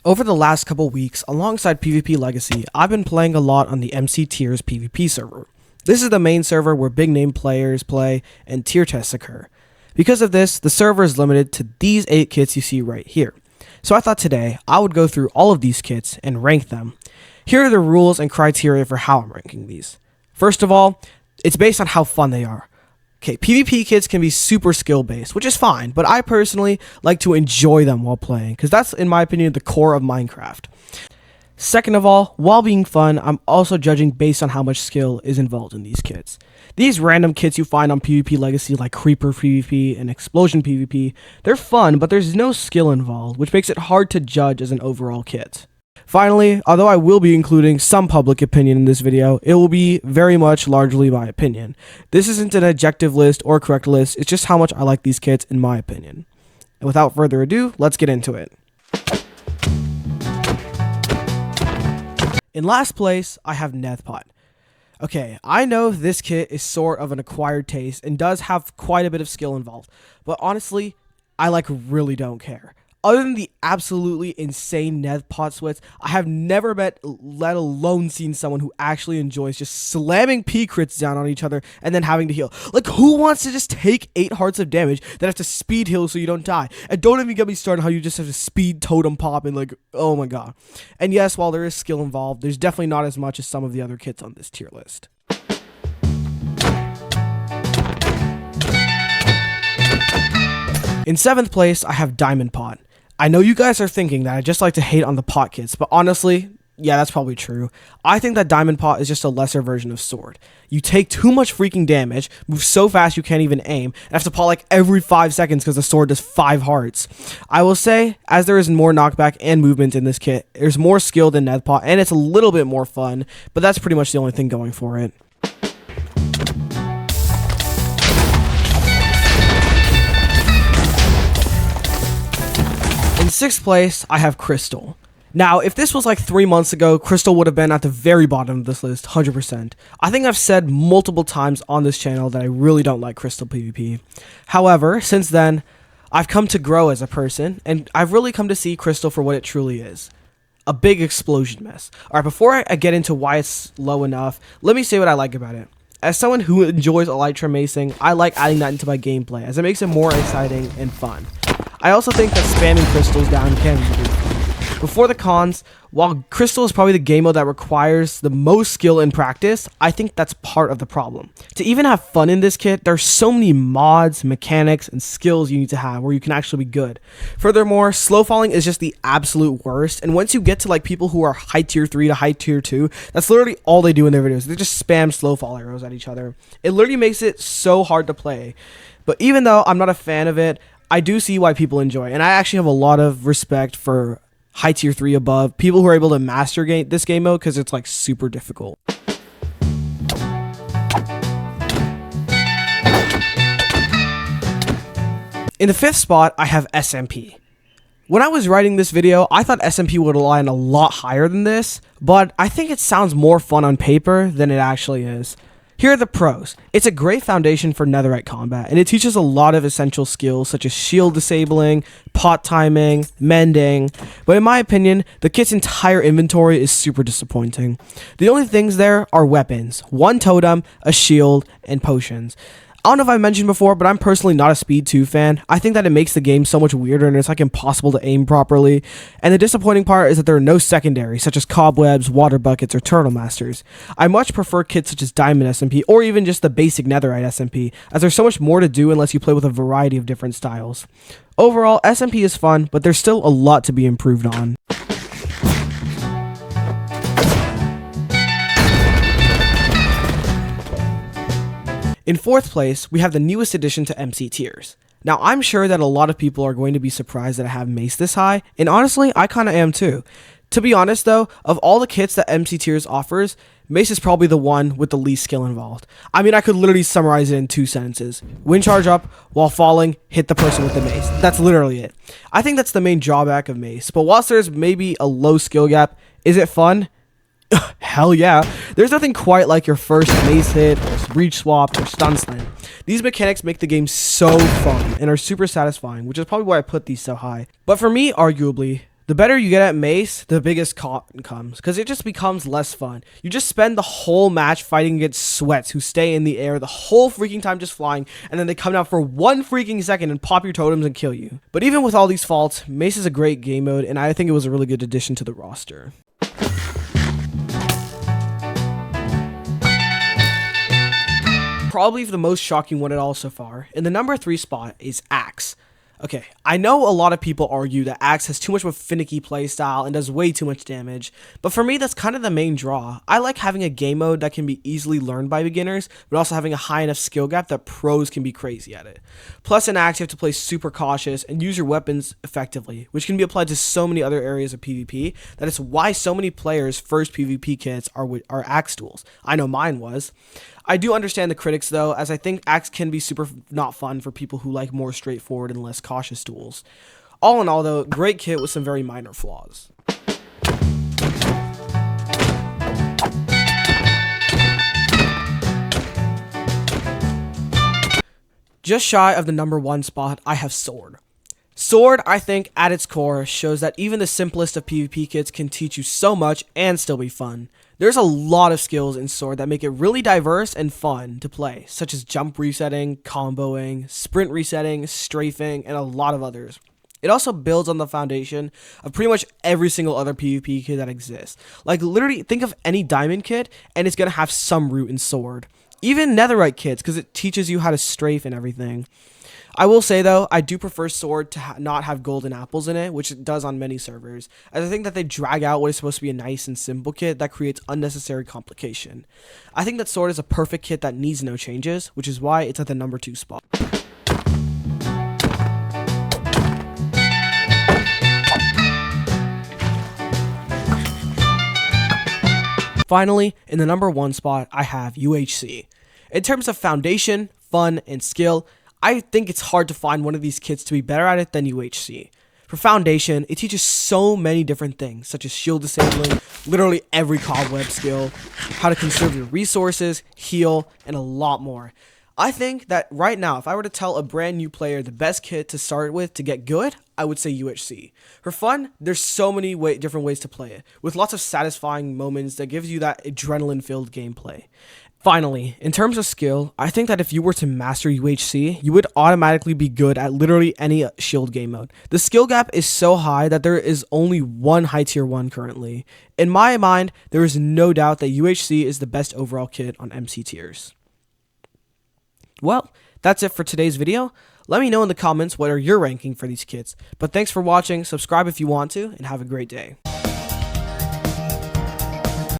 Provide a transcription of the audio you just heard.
Over the last couple weeks, alongside PvP Legacy, I've been playing a lot on the MC Tiers PvP server. This is the main server where big name players play and tier tests occur. Because of this, the server is limited to these 8 kits you see right here. So I thought today I would go through all of these kits and rank them. Here are the rules and criteria for how I'm ranking these. First of all, it's based on how fun they are. Okay, PvP kits can be super skill based, which is fine, but I personally like to enjoy them while playing, because that's, in my opinion, the core of Minecraft. Second of all, while being fun, I'm also judging based on how much skill is involved in these kits. These random kits you find on PvP Legacy like Creeper PvP and Explosion PvP, they're fun, but there's no skill involved, which makes it hard to judge as an overall kit. Finally, although I will be including some public opinion in this video, it will be very much largely my opinion. This isn't an objective list or correct list, it's just how much I like these kits in my opinion. And without further ado, let's get into it. In last place, I have Nethpot. Okay, I know this kit is sort of an acquired taste and does have quite a bit of skill involved, but honestly, I really don't care. Other than the absolutely insane Nethpot splits, I have never met, let alone seen someone who actually enjoys just slamming P-crits down on each other and then having to heal. Like, who wants to just take 8 hearts of damage that have to speed heal so you don't die? And don't even get me started on how you just have to speed totem pop and like, oh my god. And yes, while there is skill involved, there's definitely not as much as some of the other kits on this tier list. In 7th place, I have Diamond Pot. I know you guys are thinking that I just like to hate on the pot kits, but honestly, yeah, that's probably true. I think that Diamond Pot is just a lesser version of Sword. You take too much freaking damage, move so fast you can't even aim, and have to pot like every 5 seconds because the sword does 5 hearts. I will say, as there is more knockback and movement in this kit, there's more skill than Nethpot, and it's a little bit more fun, but that's pretty much the only thing going for it. In 6th place, I have Crystal. Now, if this was like 3 months ago, Crystal would have been at the very bottom of this list, 100%. I think I've said multiple times on this channel that I really don't like Crystal PvP. However, since then, I've come to grow as a person, and I've really come to see Crystal for what it truly is. A big explosion mess. Alright, before I get into why it's low enough, let me say what I like about it. As someone who enjoys elytra macing, I like adding that into my gameplay, as it makes it more exciting and fun. I also think that spamming crystals down can be fun. Before the cons, while Crystal is probably the game mode that requires the most skill and practice, I think that's part of the problem. To even have fun in this kit, there's so many mods, mechanics, and skills you need to have where you can actually be good. Furthermore, slow falling is just the absolute worst, and once you get to like people who are high tier 3 to high tier 2, that's literally all they do in their videos. They just spam slow fall arrows at each other. It literally makes it so hard to play. But even though I'm not a fan of it, I do see why people enjoy it, and I actually have a lot of respect for high tier 3 above people who are able to master this game mode because it's like super difficult. In the 5th spot, I have SMP. When I was writing this video, I thought SMP would align a lot higher than this, but I think it sounds more fun on paper than it actually is. Here are the pros. It's a great foundation for netherite combat, and it teaches a lot of essential skills such as shield disabling, pot timing, mending, but in my opinion, the kit's entire inventory is super disappointing. The only things there are weapons, 1 totem, a shield, and potions. I don't know if I mentioned before, but I'm personally not a Speed 2 fan. I think that it makes the game so much weirder and it's like impossible to aim properly. And the disappointing part is that there are no secondaries, such as cobwebs, water buckets, or turtle masters. I much prefer kits such as Diamond SMP, or even just the basic netherite SMP, as there's so much more to do unless you play with a variety of different styles. Overall, SMP is fun, but there's still a lot to be improved on. In 4th place, we have the newest addition to MC Tiers. Now, I'm sure that a lot of people are going to be surprised that I have Mace this high, and honestly, I kinda am too. To be honest though, of all the kits that MC Tiers offers, Mace is probably the one with the least skill involved. I mean, I could literally summarize it in 2 sentences. Wind charge up, while falling, hit the person with the mace. That's literally it. I think that's the main drawback of Mace, but whilst there's maybe a low skill gap, is it fun? Hell yeah. There's nothing quite like your first mace hit, or reach swap, or stun slam. These mechanics make the game so fun, and are super satisfying, which is probably why I put these so high. But for me, arguably, The better you get at Mace, the biggest con comes, because it just becomes less fun. You just spend the whole match fighting against sweats who stay in the air the whole freaking time just flying, and then they come down for 1 freaking second and pop your totems and kill you. But even with all these faults, Mace is a great game mode, and I think it was a really good addition to the roster. Probably the most shocking one at all so far, in the number 3 spot is Axe. Okay, I know a lot of people argue that Axe has too much of a finicky playstyle and does way too much damage, but for me that's kind of the main draw. I like having a game mode that can be easily learned by beginners, but also having a high enough skill gap that pros can be crazy at it. Plus in Axe you have to play super cautious and use your weapons effectively, which can be applied to so many other areas of PvP that it's why so many players' first PvP kits are Axe tools. I know mine was. I do understand the critics though, as I think Axe can be super not fun for people who like more straightforward and less cautious tools. All in all though, great kit with some very minor flaws. Just shy of the number 1 spot, I have Sword. Sword, I think, at its core, shows that even the simplest of PvP kits can teach you so much and still be fun. There's a lot of skills in Sword that make it really diverse and fun to play, such as jump resetting, comboing, sprint resetting, strafing, and a lot of others. It also builds on the foundation of pretty much every single other PvP kit that exists. Like, literally, think of any diamond kit, and it's going to have some root in Sword. Even netherite kits, because it teaches you how to strafe and everything. I will say though, I do prefer Sword to not have golden apples in it, which it does on many servers, as I think that they drag out what is supposed to be a nice and simple kit that creates unnecessary complication. I think that Sword is a perfect kit that needs no changes, which is why it's at the number 2 spot. Finally, in the number 1 spot, I have UHC. In terms of foundation, fun, and skill, I think it's hard to find one of these kits to be better at it than UHC. For foundation, it teaches so many different things, such as shield disabling, literally every cobweb skill, how to conserve your resources, heal, and a lot more. I think that right now, if I were to tell a brand new player the best kit to start with to get good, I would say UHC. For fun, there's so many different ways to play it, with lots of satisfying moments that gives you that adrenaline-filled gameplay. Finally, in terms of skill, I think that if you were to master UHC, you would automatically be good at literally any shield game mode. The skill gap is so high that there is only one high tier 1 currently. In my mind, there is no doubt that UHC is the best overall kit on MC tiers. Well, that's it for today's video. Let me know in the comments what are your ranking for these kits. But thanks for watching, subscribe if you want to, and have a great day.